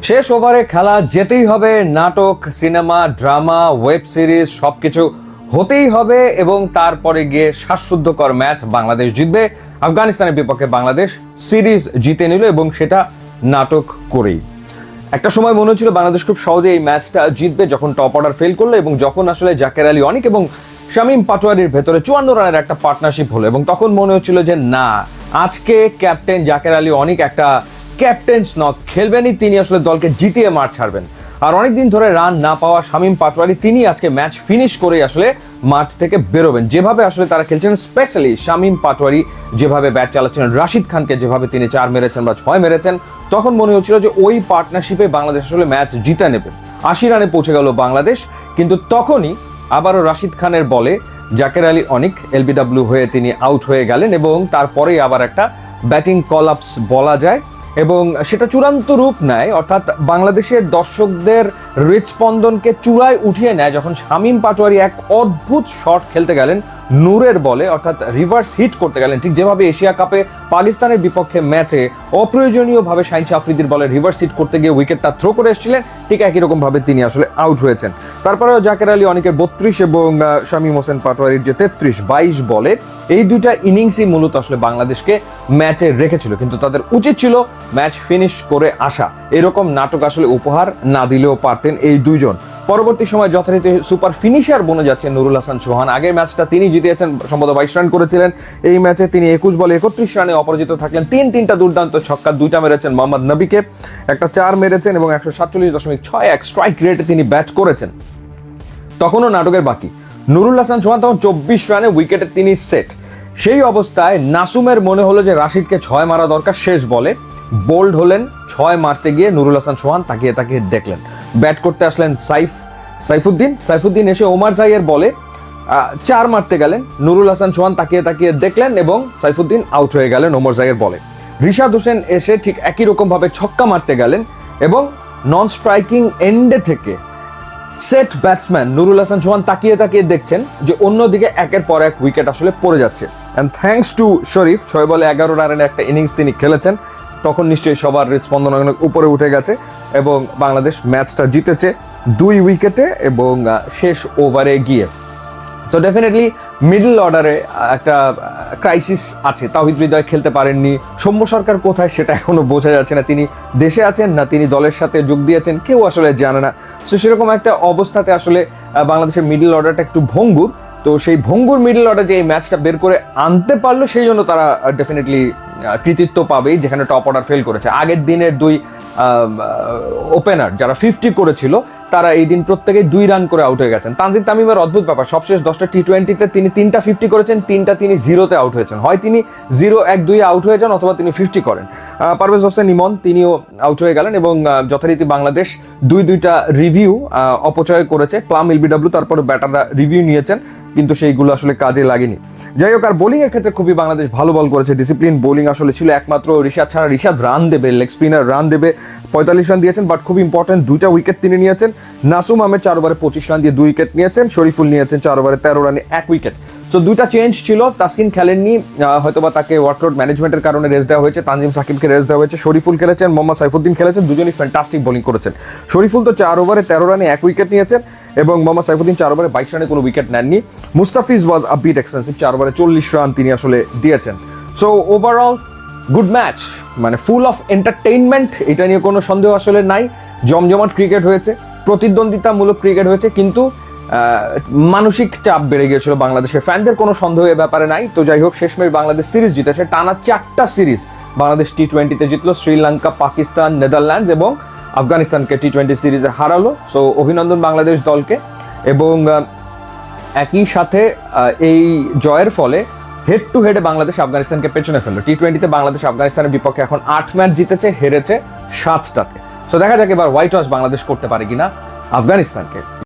শেষ ওভারে খেলা যেতেই হবে, নাটক, সিনেমা, ড্রামা, ওয়েব সিরিজ সবকিছু হতেই হবে এবং তারপরে গিয়ে শ্বাসরুদ্ধকর ম্যাচ বাংলাদেশ জিতবে। আফগানিস্তানের বিপক্ষে বাংলাদেশ সিরিজ জিতে নিল এবং সেটা নাটক করেই। একটা সময় মনে হচ্ছিল বাংলাদেশ খুব সহজে এই ম্যাচটা জিতবে যখন টপ অর্ডার ফেল করলো এবং যখন আসলে জাকের আলী অনিক এবং শামীম পাটোয়ারির ভেতরে 54 রানের একটা পার্টনারশিপ হলো এবং তখন মনে হচ্ছিল যে না, আজকে ক্যাপ্টেন জাকের আলী অনিক একটা ক্যাপ্টেন্স নক খেলবেনই, তিনি আসলে দলকে জিতিয়ে মাঠ ছাড়বেন। আর অনেকদিন ধরে রান না পাওয়া শামীম পাটোয়ারি তিনি আজকে ম্যাচ ফিনিশ করেই আসলে মাঠ থেকে বেরোবেন। যেভাবে আসলে তারা খেলছেন, স্পেশালি শামীম পাটোয়ারি যেভাবে ব্যাট চালাচ্ছেন, রাশিদ খানকে যেভাবে তিনি 4 মেরেছেন বা 6 মেরেছেন, তখন মনে হচ্ছিল যে ওই পার্টনারশিপে বাংলাদেশ আসলে ম্যাচ জিতে নেবে। 80 রানে পৌঁছে গেল বাংলাদেশ, কিন্তু তখনই আবারও রাশিদ খানের বলে জাকের আলী অনিক এলবিডব্লিউ হয়ে তিনি আউট হয়ে গেলেন এবং তারপরেই আবার একটা ব্যাটিং কলাপস বলা যায় এবং সেটা চূড়ান্ত রূপ নেয়, অর্থাৎ বাংলাদেশের দর্শকদের হৃদস্পন্দনকে চূড়ায় উঠিয়ে নেয় যখন শামীম পাটোয়ারি এক অদ্ভুত শট খেলতে গেলেন নূরের বলে, অর্থাৎ রিভার্স হিট করতে গেলেন। ঠিক যেভাবে এশিয়া কাপে পাকিস্তানের বিপক্ষে ম্যাচে অপ্রয়োজনীয়ভাবে শাহিন আফ্রিদির বলে রিভার্স হিট করতে গিয়ে উইকেটটা থ্রো করে এসেছিলেন, ঠিক একই রকম ভাবে তিনি আসলে আউট হয়েছেন। তারপরেও জাকের আলী অনিকের 32 এবং শামীম হোসেন পাটোয়ারির যে 33-22 বলে, এই দুইটা ইনিংসই মূলত আসলে বাংলাদেশকে ম্যাচে রেখেছিল, কিন্তু তাদের উচিত ছিল ম্যাচ ফিনিশ করে আসা। এরকম নাটক আসলে উপহার না দিলেও পারতেন এই দুইজন। পরবর্তী সময় যথারীতি সুপার ফিনিশার বনে যাচ্ছেন নুরুল হাসান চৌহান। আগের ম্যাচটা তিনি জিতিয়েছেন, সম্ভবত 22 রান করেছিলেন। এই ম্যাচে তিনি 21 বলে 31 রানে অপরাজিত থাকলেন। তিনটা দুর্দান্ত ছক্কা, 2টা মেরেছেন মোহাম্মদ নবীকে, একটা 4 মেরেছেন এবং 147.61 স্ট্রাইক রেটে তিনি ব্যাট করেছেন। তখনও নাটকের বাকি। নুরুল হাসান চৌহান তখন 24 রানে উইকেটে তিনি সেট। সেই অবস্থায় নাসুমের মনে হলো যে রাশিদকে 6 মারা দরকার। শেষ বলে বোল্ড হলেন, 6 মারতে গিয়ে নুরুল হাসান চৌহান তাকিয়ে দেখলেন। ব্যাট করতে আসলেন সাইফুদ্দিন এসে ওমর জাইয়ের বলে 4 মারতে গেলেন। নুরুল হাসান চৌহান তাকিয়ে দেখলেন এবং সাইফুদ্দিন আউট হয়ে গেলেন ওমর জাইয়ের বলে। রিশাদ হোসেন এসে ঠিক একই রকম ভাবে ছক্কা মারতে গেলেন এবং নন স্ট্রাইকিং এন্ডে থেকে সেট ব্যাটসম্যান নুরুল হাসান চৌহান তাকিয়ে দেখছেন যে অন্যদিকে একের পর এক উইকেট আসলে পড়ে যাচ্ছে। অ্যান্ড থ্যাঙ্কস টু শরীফ 6 বলে 11 রানের একটা ইনিংস তিনি খেলেছেন। তখন নিশ্চয়ই সবার হৃদস্পন্দন অনেক উপরে উঠে গেছে এবং বাংলাদেশ ম্যাচটা জিতেছে 2 উইকেটে এবং শেষ ওভারে গিয়ে। সো ডেফিনেটলি মিডল অর্ডারে একটা ক্রাইসিস আছে। তাওহিদ হৃদয় খেলতে পারেননি। সৌম্য সরকার কোথায় সেটা এখনো বোঝা যাচ্ছে না। তিনি দেশে আছেন না তিনি দলের সাথে যোগ দিয়েছেন কেউ আসলে জানে না। সো সেরকম একটা অবস্থাতে আসলে বাংলাদেশের মিডল অর্ডারটা একটু ভঙ্গুর। তো সেই ভঙ্গুর মিডল অর্ডার যে এই ম্যাচটা বের করে আনতে পারলো, সেই জন্য তারা ডেফিনেটলি কৃতিত্ব পাবেই, যেখানে টপ অর্ডার ফেল করেছে। আগের দিনের 2 ওপেনার যারা 50 করেছিল তারা এই দিন প্রত্যেকেই 2 রান করে আউট হয়ে গেছেন। তানজিদ তামিমের অদ্ভুত ব্যাপার, সবশেষ 10টা টি20তে তিনি 3টা 50 করেছেন, 3টা তিনি 0-তে আউট হয়েছেন। হয় তিনি 0-1-2 আউট হয়ে যান অথবা তিনি 50 করেন। পারভেজ হোসেন ইমন তিনিও আউট হয়ে গেলেন এবং যথারীতি বাংলাদেশ 2টা রিভিউ অপচয় করেছে। প্লাম এলবিডব্লিউ তারপরে ব্যাটাররা রিভিউ নিয়েছেন, কিন্তু সেইগুলো আসলে কাজে লাগেনি। যাই হোক, আর বোলিং এর ক্ষেত্রে খুবই বাংলাদেশ ভালো বল করেছে। ডিসিপ্লিন বোলিং আসলে ছিল একমাত্র রিশাদ ছাড়া। রিশাদ রান দেবে, লেগ স্পিনার রান দেবে, 45 রান দিয়েছেন, বাট খুব ইম্পর্টেন্ট 2টা উইকেট তিনি নিয়েছেন। নাসুম আহমেদ 4 ওভারে 25 রান দিয়ে 2 উইকেট নিয়েছেন। শরীফুল নিয়েছেন 4 ওভারে 13 রানে 1 উইকেট। সো 2টা চেঞ্জ ছিল। তাসকিন খেলেননি, হয়তোবা তাকে ওয়ার্কলোড ম্যানেজমেন্টের কারণে রেস্ট দেওয়া হয়েছে। তানজিম সাকিবকে রেস্ট দেওয়া হয়েছে। শরীফুল খেলেছেন, মোহাম্মদ সাইফুদ্দিন খেলেছেন, দুজনই ফ্যান্টাস্টিক বোলিং করেছেন। শরীফুল তো 4 ওভারে 13 রানে 1 উইকেট নিয়েছেন এবং মোহাম্মদ সাইফুদ্দিন 4 ওভারে 22 রানে কোনো উইকেট নেননি। মুস্তাফিজ ওয়াজ আ বিট এক্সপেন্সিভ, 4 ওভারে 40 রান তিনি আসলে দিয়েছেন। সো ওভারঅল গুড ম্যাচ, মানে ফুল অফ এন্টারটেইনমেন্ট, এটা নিয়ে কোনো সন্দেহ আসলে নাই। জমজমাট ক্রিকেট হয়েছে, প্রতিদ্বন্দ্বিতামূলক ক্রিকেট হয়েছে, কিন্তু মানসিক চাপ বেড়ে গিয়েছিল বাংলাদেশের ফ্যানদের, কোনো সন্দেহ এ ব্যাপারে নাই। তো যাই হোক, শেষমেশ বাংলাদেশ সিরিজ জিতেছে। টানা 4টা সিরিজ বাংলাদেশ টি20তে জিতলো। শ্রীলঙ্কা, পাকিস্তান, নেদারল্যান্ডস এবং আফগানিস্তানকে টি20 সিরিজে হারালো। সো অভিনন্দন বাংলাদেশ দলকে। এবং একই সাথে এই জয়ের ফলে হেড টু হেডে বাংলাদেশ আফগানিস্তানকে পেছনে ফেললো। টি20তে বাংলাদেশ আফগানিস্তানের বিপক্ষে এখন 8 ম্যাচ জিতেছে, হেরেছে 7টাতে। সো দেখা যাক এবার হোয়াইট ওয়াশ বাংলাদেশ করতে পারে কিনা আফগানিস্তানকে।